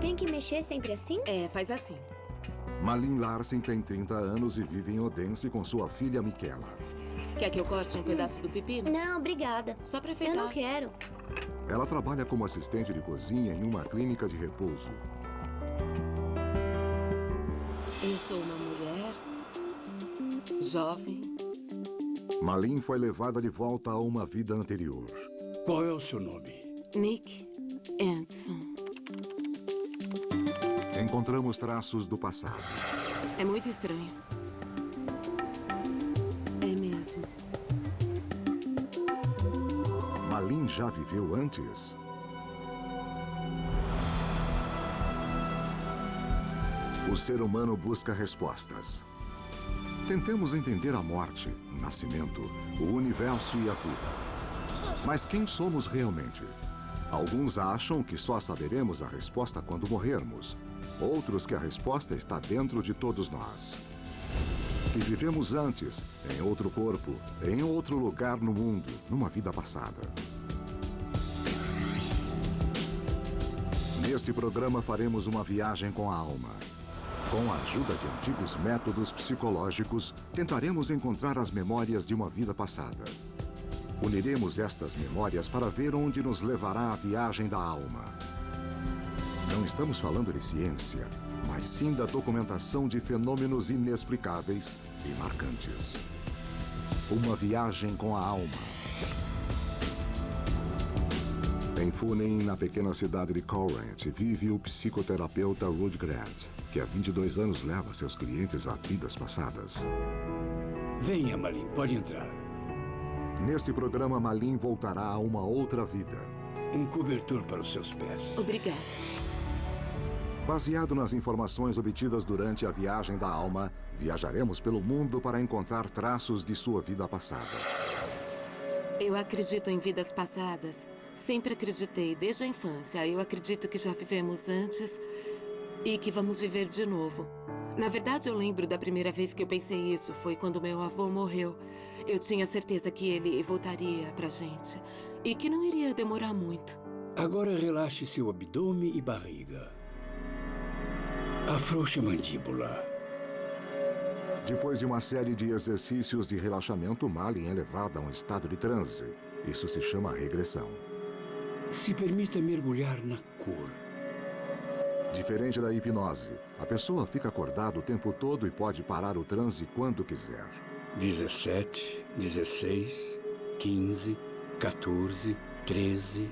Tem que mexer sempre assim? É, faz assim. Malin Larsen tem 30 anos e vive em Odense com sua filha Michaela. Quer que eu corte um pedaço do pepino? Não, obrigada. Só pra Eu enfeitar. não quero. Ela trabalha como assistente de cozinha em uma clínica de repouso. Eu sou uma mulher jovem. Malin foi levada de volta a uma vida anterior. Qual é o seu nome? Nick Anderson. Encontramos traços do passado. É muito estranho. É mesmo. Malin já viveu antes? O ser humano busca respostas. Tentemos entender a morte, o nascimento, o universo e a vida. Mas quem somos realmente? Alguns acham que só saberemos a resposta quando morrermos. Outros que a resposta está dentro de todos nós. Que vivemos antes, em outro corpo, em outro lugar no mundo, numa vida passada. Neste programa faremos uma viagem com a alma. Com a ajuda de antigos métodos psicológicos, tentaremos encontrar as memórias de uma vida passada. Uniremos estas memórias para ver onde nos levará a viagem da alma. Não estamos falando de ciência, mas sim da documentação de fenômenos inexplicáveis e marcantes. Uma viagem com a alma. Em Funen, na pequena cidade de Corinth, vive o psicoterapeuta Ruud Grant, que há 22 anos leva seus clientes a vidas passadas. Venha, Malin, pode entrar. Neste programa, Malin voltará a uma outra vida. Um cobertor para os seus pés. Obrigada. Baseado nas informações obtidas durante a viagem da alma, viajaremos pelo mundo para encontrar traços de sua vida passada. Eu acredito em vidas passadas. Sempre acreditei, desde a infância. Eu acredito que já vivemos antes e que vamos viver de novo. Na verdade, eu lembro da primeira vez que eu pensei isso. Foi quando meu avô morreu. Eu tinha certeza que ele voltaria pra gente e que não iria demorar muito. Agora relaxe seu abdômen e barriga. Afrouxe a mandíbula. Depois de uma série de exercícios de relaxamento, Malin é levada a um estado de transe. Isso se chama regressão. Se permita mergulhar na cor. Diferente da hipnose, a pessoa fica acordada o tempo todo e pode parar o transe quando quiser. 17, 16, 15, 14, 13...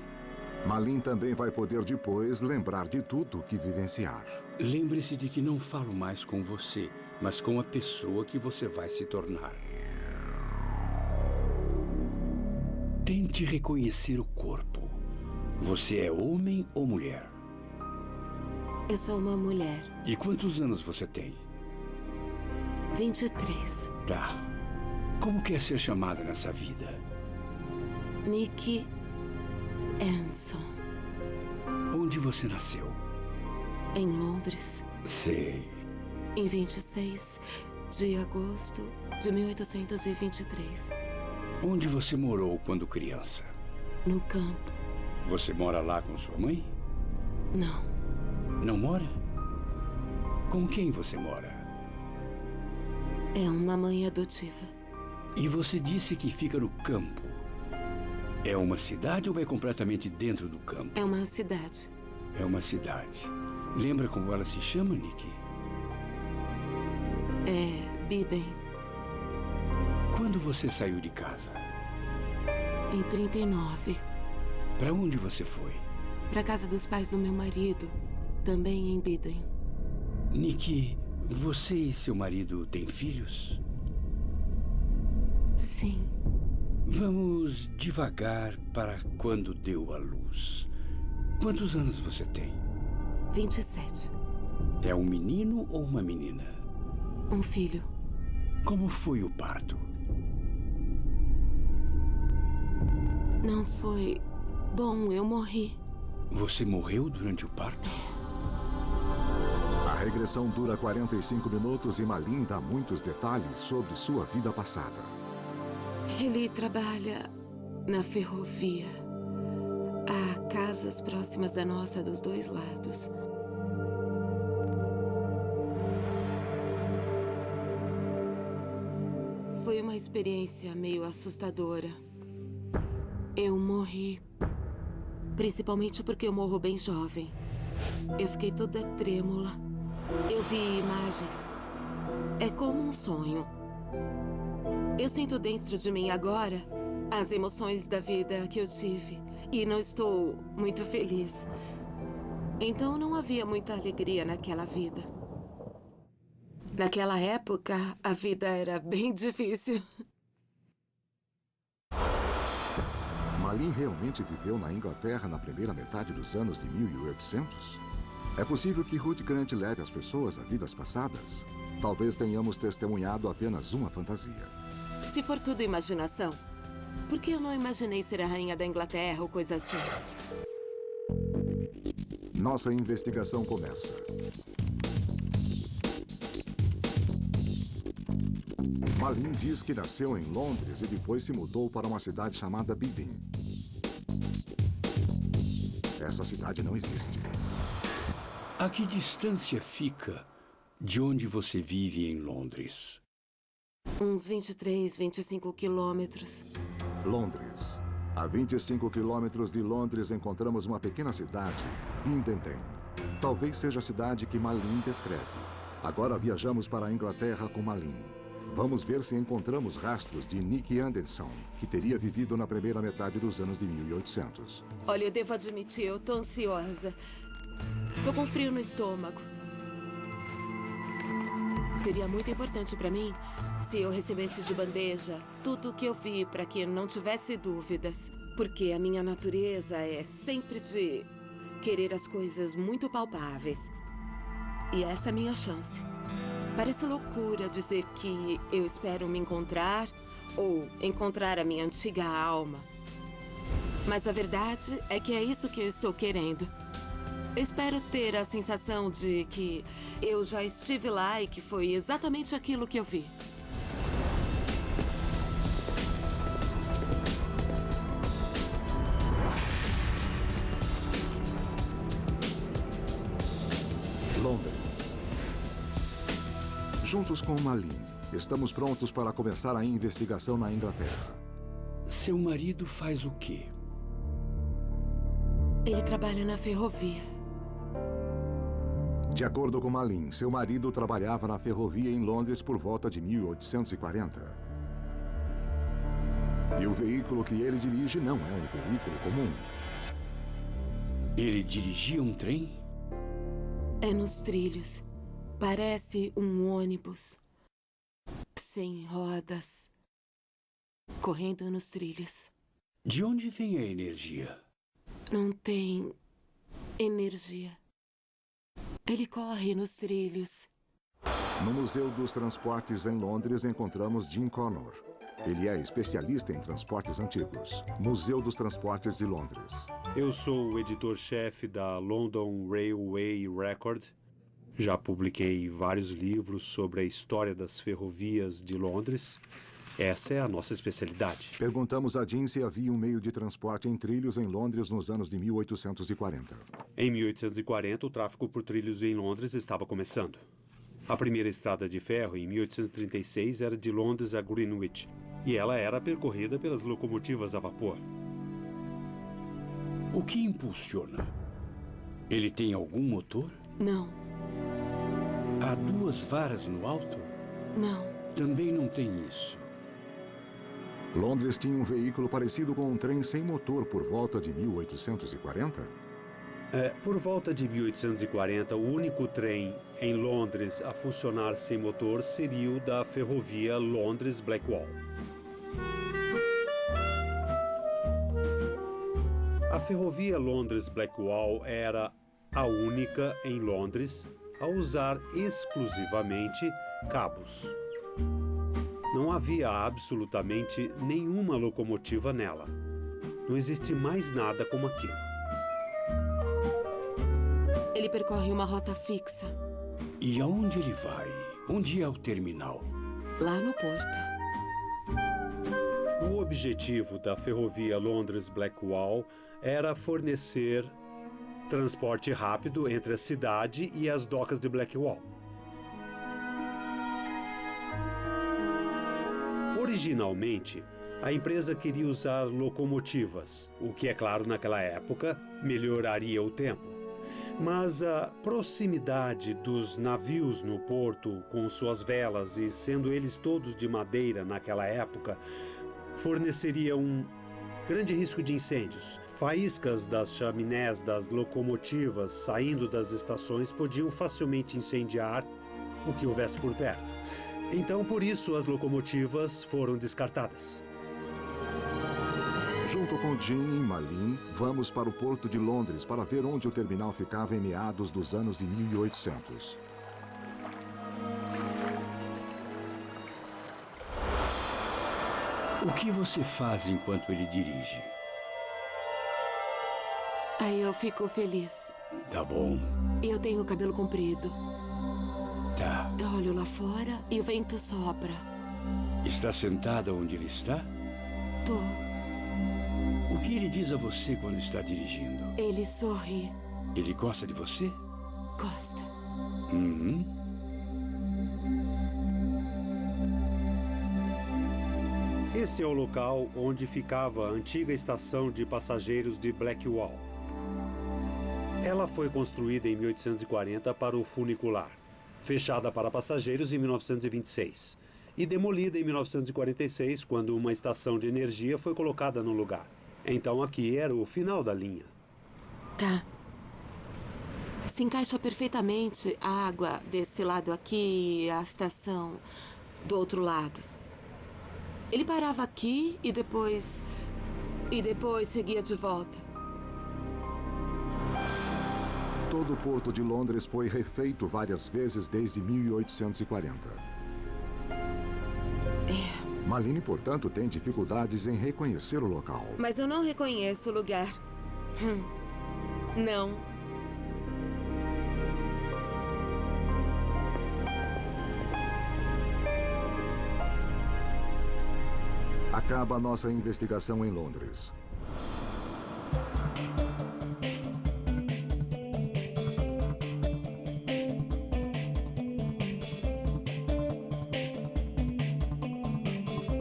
Malin também vai poder depois lembrar de tudo que vivenciar. Lembre-se de que não falo mais com você, mas com a pessoa que você vai se tornar. Tente reconhecer o corpo. Você é homem ou mulher? Eu sou uma mulher. E quantos anos você tem? 23. Tá. Como quer ser chamada nessa vida? Nick Anderson. Onde você nasceu? Em Londres. Sei. Em 26 de agosto de 1823. Onde você morou quando criança? No campo. Você mora lá com sua mãe? Não. Não mora? Com quem você mora? É uma mãe adotiva. E você disse que fica no campo. É uma cidade ou é completamente dentro do campo? É uma cidade. É uma cidade. Lembra como ela se chama, Nick? É Biden. Quando você saiu de casa? Em 39. Para onde você foi? Para casa dos pais do meu marido, também em Biden. Nick, você e seu marido têm filhos? Sim. Vamos devagar para quando deu à luz. Quantos anos você tem? 27. É um menino ou uma menina? Um filho. Como foi o parto? Não foi bom, eu morri. Você morreu durante o parto? A regressão dura 45 minutos e Malin dá muitos detalhes sobre sua vida passada. Ele trabalha na ferrovia. Há casas próximas da nossa dos dois lados. uma experiência meio assustadora. Eu morri. Principalmente porque eu morro bem jovem. Eu fiquei toda trêmula. Eu vi imagens. É como um sonho. Eu sinto dentro de mim agora as emoções da vida que eu tive. E não estou muito feliz. Então não havia muita alegria naquela vida. Naquela época, a vida era bem difícil. Malin realmente viveu na Inglaterra na primeira metade dos anos de 1800? É possível que Ruth Grant leve as pessoas a vidas passadas? Talvez tenhamos testemunhado apenas uma fantasia. Se for tudo imaginação, por que eu não imaginei ser a rainha da Inglaterra ou coisa assim? Nossa investigação começa. Malin diz que nasceu em Londres e depois se mudou para uma cidade chamada Beeding. Essa cidade não existe. A que distância fica de onde você vive em Londres? Uns 23, 25 quilômetros. Londres. A 25 quilômetros de Londres encontramos uma pequena cidade, Bindenden. Talvez seja a cidade que Malin descreve. Agora viajamos para a Inglaterra com Malin. Vamos ver se encontramos rastros de Nick Anderson, que teria vivido na primeira metade dos anos de 1800. Olha, eu devo admitir, eu tô ansiosa. Tô com frio no estômago. Seria muito importante pra mim se eu recebesse de bandeja tudo o que eu vi para que não tivesse dúvidas. Porque a minha natureza é sempre de querer as coisas muito palpáveis. E essa é a minha chance. Parece loucura dizer que eu espero me encontrar ou encontrar a minha antiga alma. Mas a verdade é que é isso que eu estou querendo. Eu espero ter a sensação de que eu já estive lá e que foi exatamente aquilo que eu vi. Londres. Juntos com Malin, estamos prontos para começar a investigação na Inglaterra. Seu marido faz o quê? Ele trabalha na ferrovia. De acordo com Malin, seu marido trabalhava na ferrovia em Londres por volta de 1840. E o veículo que ele dirige não é um veículo comum. Ele dirigia um trem? É nos trilhos. Parece um ônibus. Sem rodas. Correndo nos trilhos. De onde vem a energia? Não tem energia. Ele corre nos trilhos. No Museu dos Transportes em Londres encontramos Jim Connor. Ele é especialista em transportes antigos. Museu dos Transportes de Londres. Eu sou o editor-chefe da London Railway Record. Já publiquei vários livros sobre a história das ferrovias de Londres. Essa é a nossa especialidade. Perguntamos a Jim se havia um meio de transporte em trilhos em Londres nos anos de 1840. Em 1840, o tráfego por trilhos em Londres estava começando. A primeira estrada de ferro, em 1836, era de Londres a Greenwich. E ela era percorrida pelas locomotivas a vapor. O que impulsiona? Ele tem algum motor? Não, Há duas varas no alto? não. Também não tem isso. Londres tinha um veículo parecido com um trem sem motor por volta de 1840? Por volta de 1840, o único trem em Londres a funcionar sem motor seria o da ferrovia Londres-Blackwall. A ferrovia Londres-Blackwall era a única em Londres a usar exclusivamente cabos. Não havia absolutamente nenhuma locomotiva nela. Não existe mais nada como aquilo. Ele percorre uma rota fixa, E aonde ele vai? Onde é o terminal? lá no porto. O objetivo da ferrovia Londres-Blackwall era fornecer transporte rápido entre a cidade e as docas de Blackwall. Originalmente, a empresa queria usar locomotivas, o que, é claro, naquela época, melhoraria o tempo. Mas a proximidade dos navios no porto, com suas velas e sendo eles todos de madeira naquela época, forneceria um grande risco de incêndios. Faíscas das chaminés das locomotivas saindo das estações podiam facilmente incendiar o que houvesse por perto. Então, por isso, as locomotivas foram descartadas. Junto com Jim e Malin, vamos para o Porto de Londres para ver onde o terminal ficava em meados dos anos de 1800. O que você faz enquanto ele dirige? Aí eu fico feliz. Tá bom. Eu tenho o cabelo comprido. Tá. Eu olho lá fora e o vento sopra. Está sentada onde ele está? Tô. O que ele diz a você quando está dirigindo? Ele sorri. Ele gosta de você? Gosta. Uhum. Esse é o local onde ficava a antiga estação de passageiros de Blackwall. Ela foi construída em 1840 para o funicular, fechada para passageiros em 1926 e demolida em 1946, quando uma estação de energia foi colocada no lugar. Então aqui era o final da linha. Tá. Se encaixa perfeitamente a água desse lado aqui e a estação do outro lado. Ele parava aqui e depois seguia de volta. Todo o Porto de Londres foi refeito várias vezes desde 1840. Malin, portanto, tem dificuldades em reconhecer o local. Mas eu não reconheço o lugar. Não. Acaba a nossa investigação em Londres.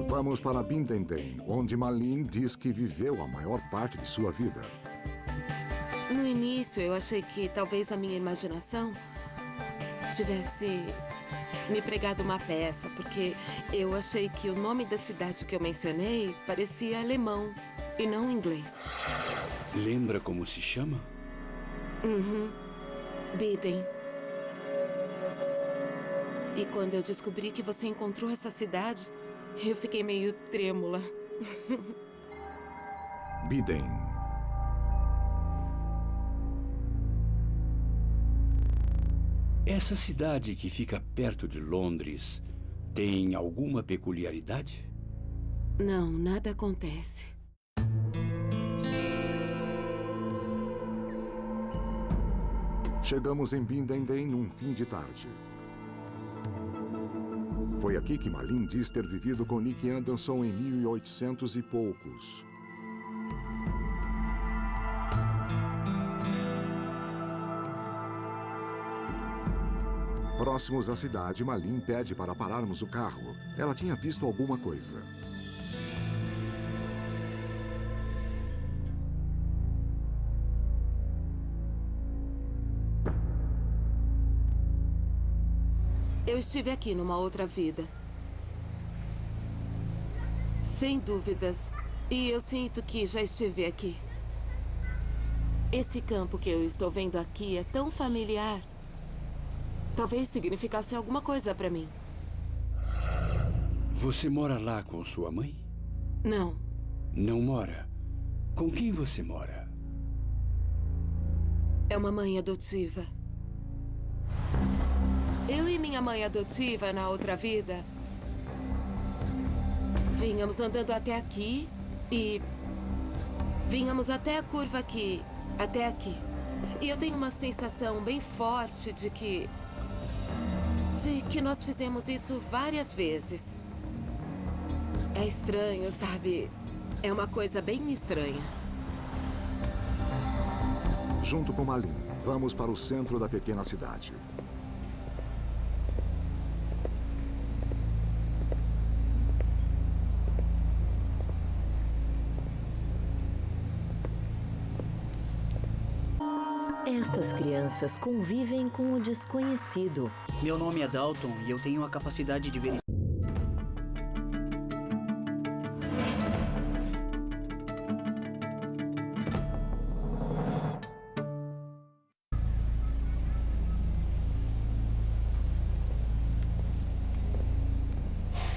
Vamos para Bindenden, onde Malin diz que viveu a maior parte de sua vida. No início, eu achei que talvez a minha imaginação tivesse me pregado uma peça, porque eu achei que o nome da cidade que eu mencionei parecia alemão e não inglês. Lembra como se chama? Biden. E quando eu descobri que você encontrou essa cidade, eu fiquei meio trêmula. Biden. Essa cidade que fica perto de Londres tem alguma peculiaridade? Não, nada acontece. Chegamos em Bindenden num fim de tarde. Foi aqui que Malin diz ter vivido com Nick Anderson em 1800 e poucos. Próximos à cidade, Malin pede para pararmos o carro. Ela tinha visto alguma coisa. Eu estive aqui numa outra vida. Sem dúvidas. E eu sinto que já estive aqui. Esse campo que eu estou vendo aqui é tão familiar. Talvez significasse alguma coisa para mim. Você mora lá com sua mãe? Não. Não mora? Com quem você mora? É uma mãe adotiva. Eu e minha mãe adotiva, na outra vida, vínhamos andando até aqui e vínhamos até a curva aqui, até aqui. E eu tenho uma sensação bem forte de que nós fizemos isso várias vezes. É estranho, sabe? É uma coisa bem estranha. Junto com Malin, vamos para o centro da pequena cidade. Estas crianças convivem com o desconhecido. Meu nome é Dalton e eu tenho a capacidade de ver.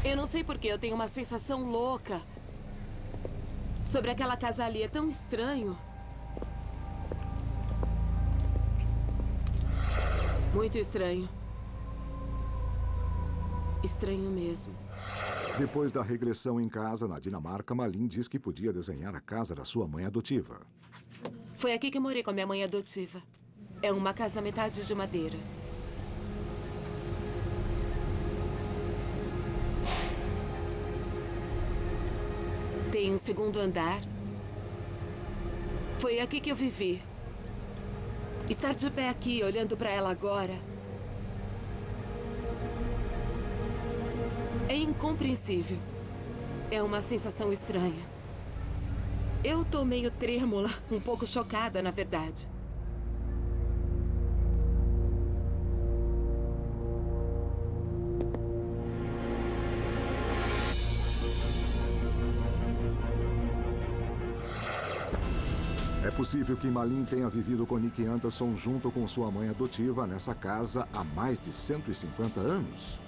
Eu não sei por que eu tenho uma sensação louca sobre aquela casa ali. É tão estranho. Muito estranho. Estranho mesmo. Depois da regressão em casa na Dinamarca, Malin diz que podia desenhar a casa da sua mãe adotiva. Foi aqui que eu morei com a minha mãe adotiva. É uma casa metade de madeira. Tem um segundo andar. Foi aqui que eu vivi. Estar de pé aqui, olhando para ela agora, é incompreensível. É uma sensação estranha. Eu tô meio trêmula, um pouco chocada, na verdade. É possível que Malin tenha vivido com Nick Anderson junto com sua mãe adotiva nessa casa há mais de 150 anos.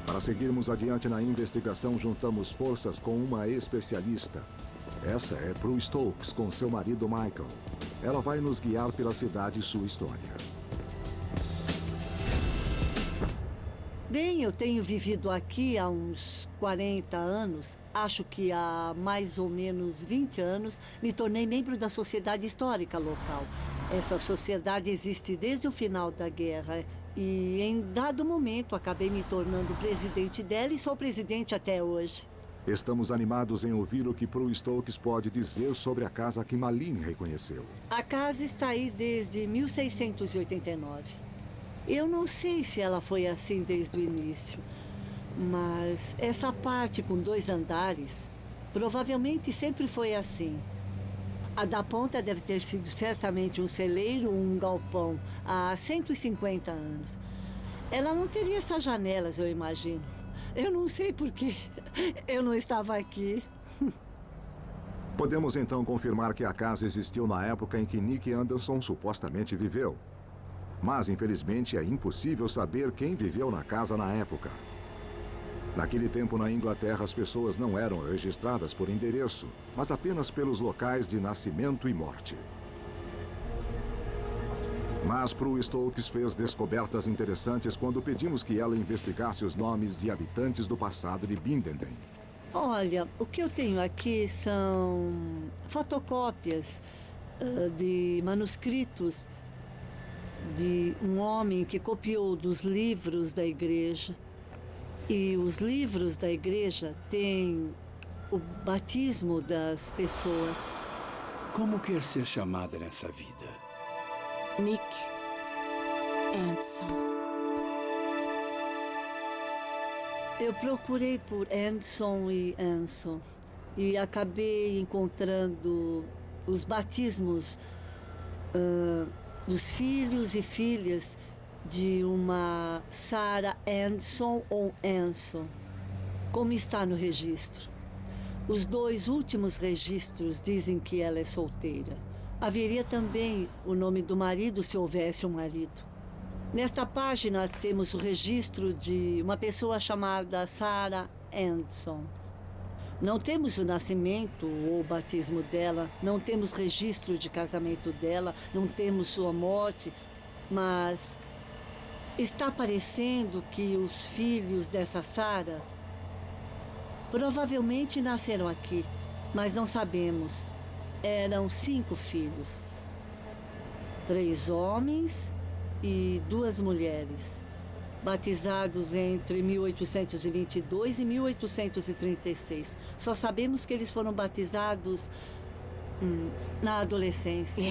Para seguirmos adiante na investigação, juntamos forças com uma especialista. Essa é Prue Stokes com seu marido Michael. Ela vai nos guiar pela cidade e sua história. Bem, eu tenho vivido aqui há uns 40 anos. Acho que há mais ou menos 20 anos me tornei membro da Sociedade Histórica local. Essa sociedade existe desde o final da guerra e, em dado momento, acabei me tornando presidente dela e sou presidente até hoje. Estamos animados em ouvir o que Prue Stokes pode dizer sobre a casa que Malin reconheceu. A casa está aí desde 1689. Eu não sei se ela foi assim desde o início, mas essa parte com 2 andares provavelmente sempre foi assim. A da ponta deve ter sido certamente um celeiro ou um galpão há 150 anos. Ela não teria essas janelas, eu imagino. Eu não sei por que eu não estava aqui. Podemos então confirmar que a casa existiu na época em que Nick Anderson supostamente viveu. Mas, infelizmente, é impossível saber quem viveu na casa na época. Naquele tempo, na Inglaterra, as pessoas não eram registradas por endereço, mas apenas pelos locais de nascimento e morte. Mas Prue Stokes fez descobertas interessantes quando pedimos que ela investigasse os nomes de habitantes do passado de Bindenden. Olha, o que eu tenho aqui são fotocópias de manuscritos de um homem que copiou dos livros da igreja. E os livros da igreja têm o batismo das pessoas. Como quer ser chamada nessa vida? Nick Anderson. Eu procurei por Anderson e Anson e acabei encontrando os batismos dos filhos e filhas de uma Sarah Anderson ou Anson, como está no registro. Os 2 últimos registros dizem que ela é solteira. Haveria também o nome do marido se houvesse um marido. Nesta página temos o registro de uma pessoa chamada Sarah Anderson. Não temos o nascimento ou o batismo dela, não temos registro de casamento dela, não temos sua morte, mas está parecendo que os filhos dessa Sarah provavelmente nasceram aqui, mas não sabemos. Eram 5 filhos, 3 homens e 2 mulheres, batizados entre 1822 e 1836. Só sabemos que eles foram batizados na adolescência.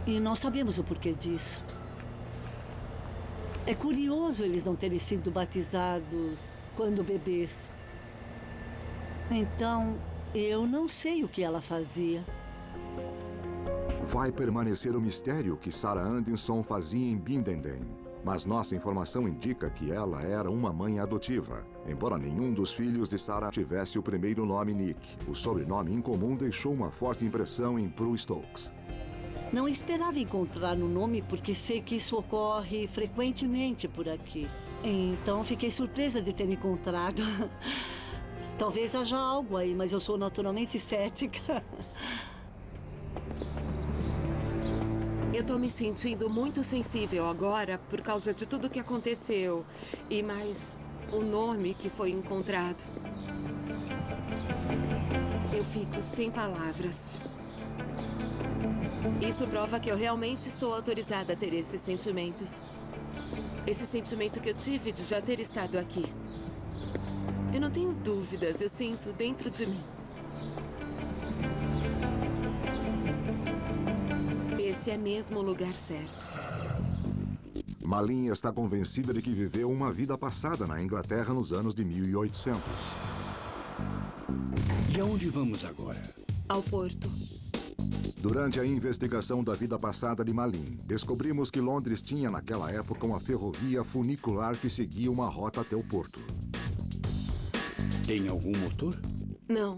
E não sabemos o porquê disso. É curioso eles não terem sido batizados quando bebês. Então, eu não sei o que ela fazia. Vai permanecer o mistério que Sarah Anderson fazia em Bindenden. Mas nossa informação indica que ela era uma mãe adotiva. Embora nenhum dos filhos de Sarah tivesse o primeiro nome Nick, o sobrenome incomum deixou uma forte impressão em Prue Stokes. Não esperava encontrar no nome porque sei que isso ocorre frequentemente por aqui. Então fiquei surpresa de ter encontrado. Talvez haja algo aí, mas eu sou naturalmente cética. Eu tô me sentindo muito sensível agora por causa de tudo que aconteceu. E mais o nome que foi encontrado. Eu fico sem palavras. Isso prova que eu realmente sou autorizada a ter esses sentimentos. Esse sentimento que eu tive de já ter estado aqui. Eu não tenho dúvidas, eu sinto dentro de mim. Esse é mesmo o lugar certo. Malin está convencida de que viveu uma vida passada na Inglaterra nos anos de 1800. E aonde vamos agora? Ao porto. Durante a investigação da vida passada de Malin, descobrimos que Londres tinha naquela época uma ferrovia funicular que seguia uma rota até o porto. Tem algum motor? Não.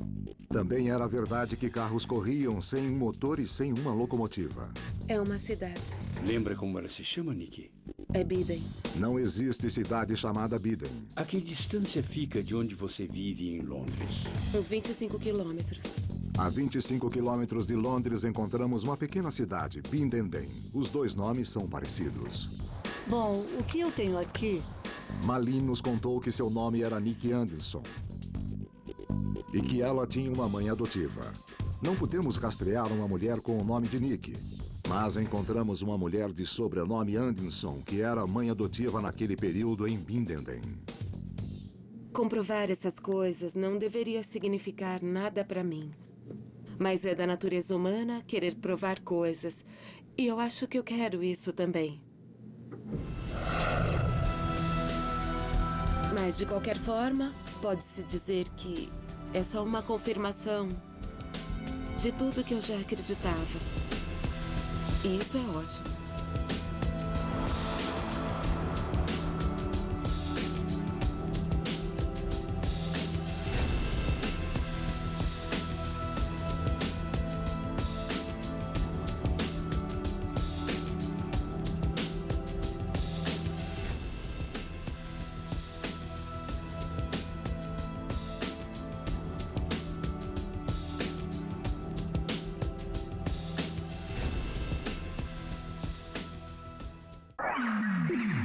Também era verdade que carros corriam sem um motor e sem uma locomotiva. É uma cidade. Lembra como ela se chama, Nick? É Biden. Não existe cidade chamada Biden. A que distância fica de onde você vive em Londres? Uns 25 quilômetros. A 25 quilômetros de Londres encontramos uma pequena cidade, Bindenden. Os dois nomes são parecidos. Bom, o que eu tenho aqui? Malin nos contou que seu nome era Nick Anderson e que ela tinha uma mãe adotiva. Não pudemos rastrear uma mulher com o nome de Nick, mas encontramos uma mulher de sobrenome Anderson que era mãe adotiva naquele período em Bindenden. Comprovar essas coisas não deveria significar nada para mim. Mas é da natureza humana querer provar coisas. E eu acho que eu quero isso também. Mas, de qualquer forma, pode-se dizer que é só uma confirmação de tudo que eu já acreditava. E isso é ótimo.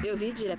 Eu vi direto